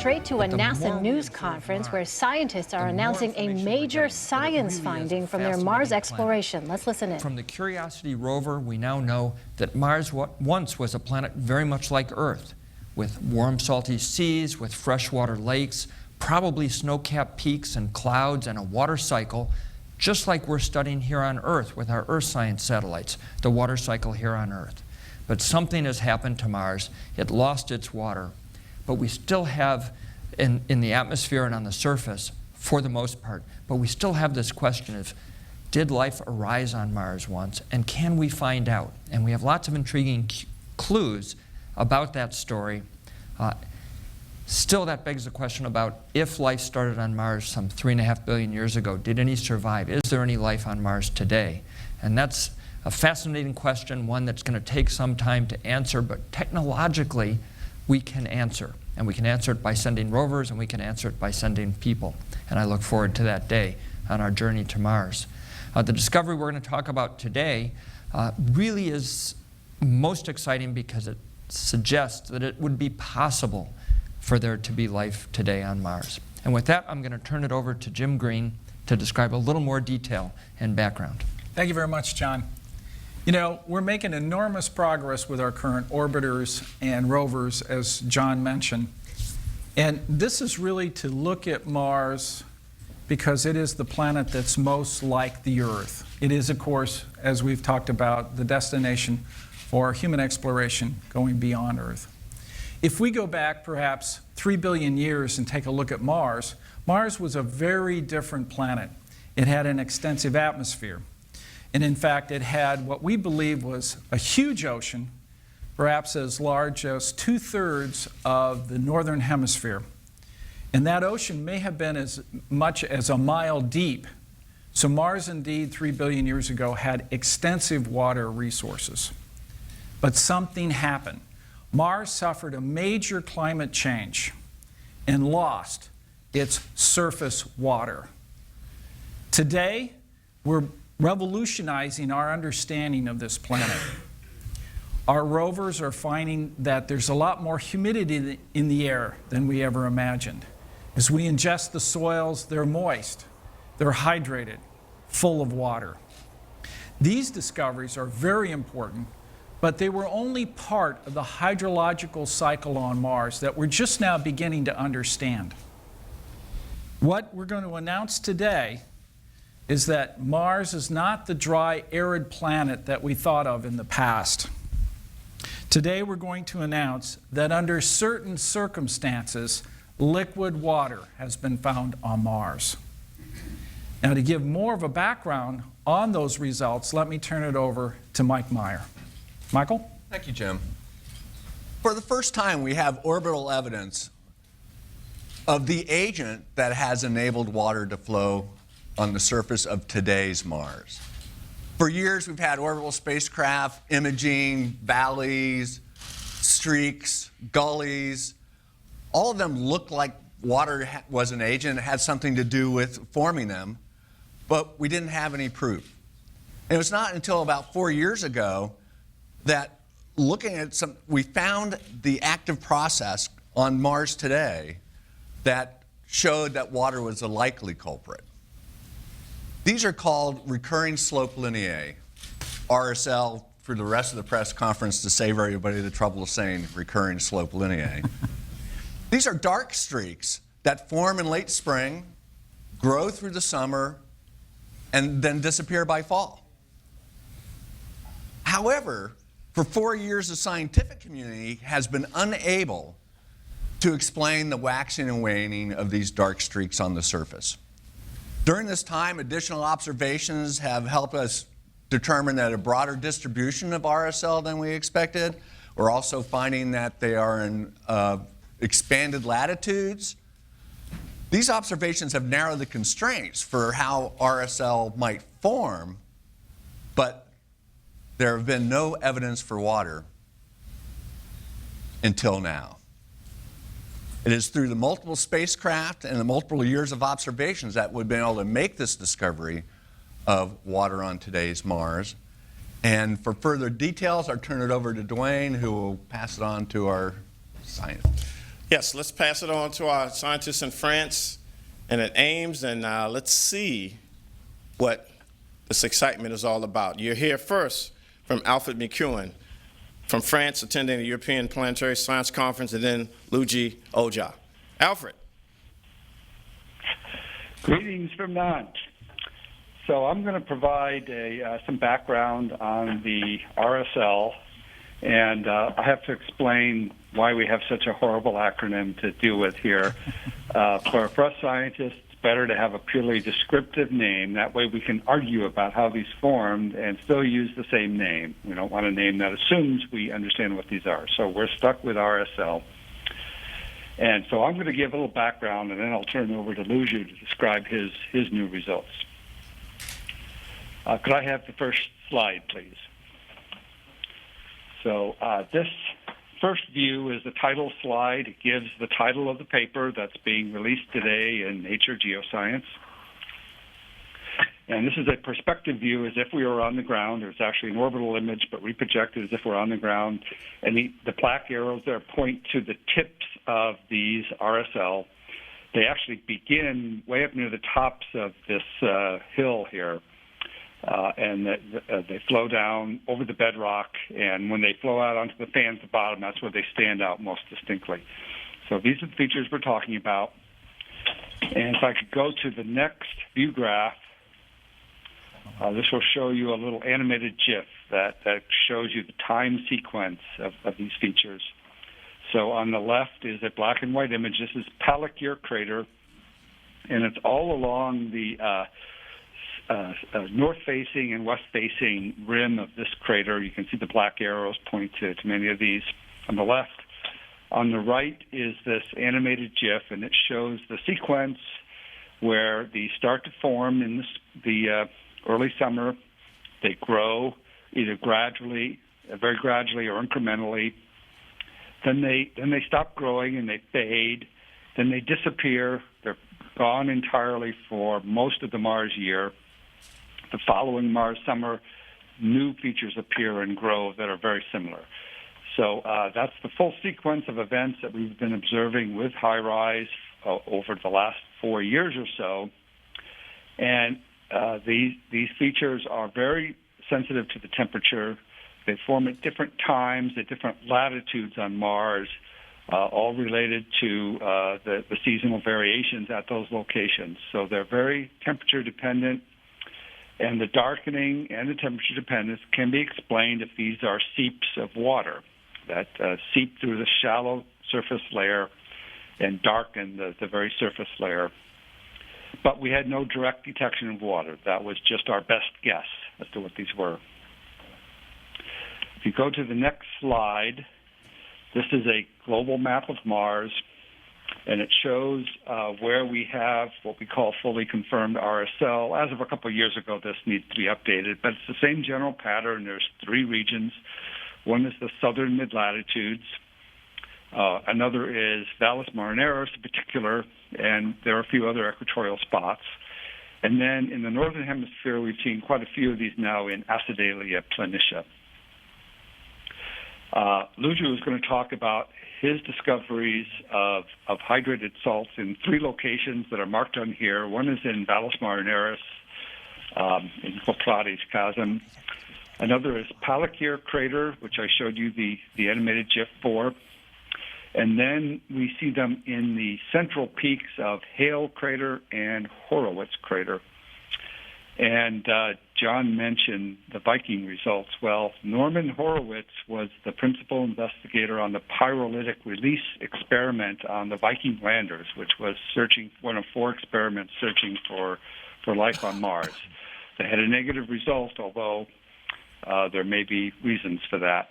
straight to a NASA news conference where scientists are announcing a major science finding from their Mars exploration. Let's listen in. From the Curiosity rover, we now know that Mars once was a planet very much like Earth, with warm, salty seas, with freshwater lakes, probably snow-capped peaks and clouds and a water cycle, just like we're studying here on Earth with our Earth science satellites, the water cycle here on Earth. But something has happened to Mars. It lost its water. But we still have, in the atmosphere and on the surface, for the most part, but we still have this question of, did life arise on Mars once? And can we find out? And we have lots of intriguing clues about that story. Still, that begs the question about if life started on Mars some 3.5 billion years ago, did any survive? Is there any life on Mars today? And that's a fascinating question, one that's going to take some time to answer, but technologically, we can answer. And we can answer it by sending rovers, and we can answer it by sending people. And I look forward to that day on our journey to Mars. The discovery we're going to talk about today really is most exciting because it suggests that it would be possible for there to be life today on Mars. And with that, I'm going to turn it over to Jim Green to describe a little more detail and background. Thank you very much, John. You know, we're making enormous progress with our current orbiters and rovers, as John mentioned. And this is really to look at Mars because it is the planet that's most like the Earth. It is, of course, as we've talked about, the destination for human exploration going beyond Earth. If we go back perhaps 3 billion years and take a look at Mars, Mars was a very different planet. It had an extensive atmosphere. And in fact, it had what we believe was a huge ocean, perhaps as large as 2/3 of the northern hemisphere. And that ocean may have been as much as a mile deep. So Mars indeed 3 billion years ago had extensive water resources. But something happened. Mars suffered a major climate change and lost its surface water. Today, we're revolutionizing our understanding of this planet. Our rovers are finding that there's a lot more humidity in the air than we ever imagined. As we ingest the soils, they're moist, they're hydrated, full of water. These discoveries are very important, but they were only part of the hydrological cycle on Mars that we're just now beginning to understand. What we're going to announce today is that Mars is not the dry, arid planet that we thought of in the past. Today we're going to announce that under certain circumstances, liquid water has been found on Mars. Now, to give more of a background on those results, let me turn it over to Mike Meyer. Michael? Thank you, Jim. For the first time, we have orbital evidence of the agent that has enabled water to flow on the surface of today's Mars. For years, we've had orbital spacecraft imaging valleys, streaks, gullies. All of them looked like water was an agent. It had something to do with forming them, but we didn't have any proof. And it was not until about 4 years ago that we found the active process on Mars today that showed that water was a likely culprit. These are called recurring slope lineae, RSL, for the rest of the press conference to save everybody the trouble of saying recurring slope lineae. These are dark streaks that form in late spring, grow through the summer, and then disappear by fall. However, for 4 years, the scientific community has been unable to explain the waxing and waning of these dark streaks on the surface. During this time, additional observations have helped us determine that a broader distribution of RSL than we expected. We're also finding that they are in expanded latitudes. These observations have narrowed the constraints for how RSL might form, but there have been no evidence for water until now. It is through the multiple spacecraft and the multiple years of observations that we've been able to make this discovery of water on today's Mars. And for further details, I'll turn it over to Dwayne, who will pass it on to our scientist. Yes, let's pass it on to our scientists in France and at Ames, and let's see what this excitement is all about. You're here first from Alfred McEwen from France, attending the European Planetary Science Conference, and then Luigi Oja. Alfred. Greetings from Nantes. So I'm going to provide some background on the RSL, and I have to explain why we have such a horrible acronym to deal with here. For us scientists, it's better to have a purely descriptive name. That way we can argue about how these formed and still use the same name. We don't want a name that assumes we understand what these are. So we're stuck with RSL. And so I'm going to give a little background, and then I'll turn it over to Luigi to describe his new results. Could I have the first slide, please? So this first view is the title slide. It gives the title of the paper that's being released today in Nature Geoscience. And this is a perspective view as if we were on the ground. It's actually an orbital image, but we project it as if we're on the ground. And the black arrows there point to the tips of these RSL. They actually begin way up near the tops of this hill here. And they flow down over the bedrock, and when they flow out onto the fans at the bottom, that's where they stand out most distinctly. So these are the features we're talking about. And if I could go to the next view graph, this will show you a little animated GIF that shows you the time sequence of these features. So on the left is a black and white image. This is Palliquer crater, and it's all along the north-facing and west-facing rim of this crater. You can see the black arrows point to many of these on the left. On the right is this animated GIF, and it shows the sequence where these start to form in the early summer. They grow either gradually, very gradually, or incrementally. Then they stop growing and they fade. Then they disappear. They're gone entirely for most of the Mars year. The following Mars summer, new features appear and grow that are very similar. So that's the full sequence of events that we've been observing with HiRISE over the last 4 years or so. And these features are very sensitive to the temperature. They form at different times, at different latitudes on Mars, all related to the seasonal variations at those locations. So they're very temperature dependent. And the darkening and the temperature dependence can be explained if these are seeps of water that seep through the shallow surface layer and darken the very surface layer. But we had no direct detection of water. That was just our best guess as to what these were. If you go to the next slide, this is a global map of Mars, and it shows where we have what we call fully confirmed RSL. As of a couple of years ago, this needs to be updated, but it's the same general pattern. There's 3 regions. One is the southern mid-latitudes. Another is Valles Marineris in particular, and there are a few other equatorial spots. And then in the northern hemisphere, we've seen quite a few of these now in Acidalia planitia. Luigi was going to talk about his discoveries of hydrated salts in 3 locations that are marked on here. One is in Valles Marineris, in Coprades Chasm. Another is Palliquer crater, which I showed you the animated GIF for. And then we see them in the central peaks of Hale crater and Horowitz crater. And John mentioned the Viking results. Well, Norman Horowitz was the principal investigator on the pyrolytic release experiment on the Viking landers, which was one of 4 experiments searching for life on Mars. They had a negative result, although there may be reasons for that.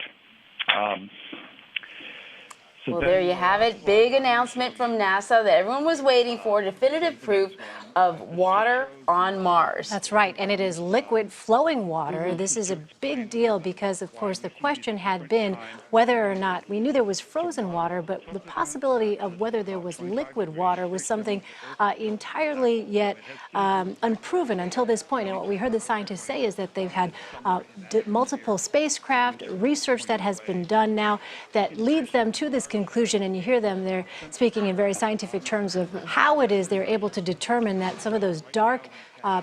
Well, there you have it. Big announcement from NASA that everyone was waiting for, definitive proof of water on Mars. That's right, and it is liquid flowing water. This is a big deal because, of course, the question had been whether or not we knew there was frozen water, but the possibility of whether there was liquid water was something entirely yet unproven until this point. And what we heard the scientists say is that they've had multiple spacecraft, research that has been done now that leads them to this conclusion, and you hear them, they're speaking in very scientific terms of how it is they're able to determine that some of those dark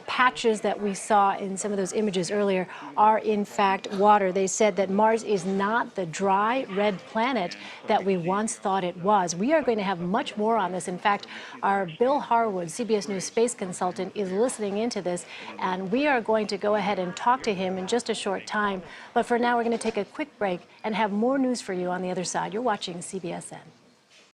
patches that we saw in some of those images earlier are in fact water. They said that Mars is not the dry red planet that we once thought it was. We are going to have much more on this. In fact, our Bill Harwood, CBS News space consultant, is listening into this, and we are going to go ahead and talk to him in just a short time. But for now, we're going to take a quick break and have more news for you on the other side. You're watching CBSN.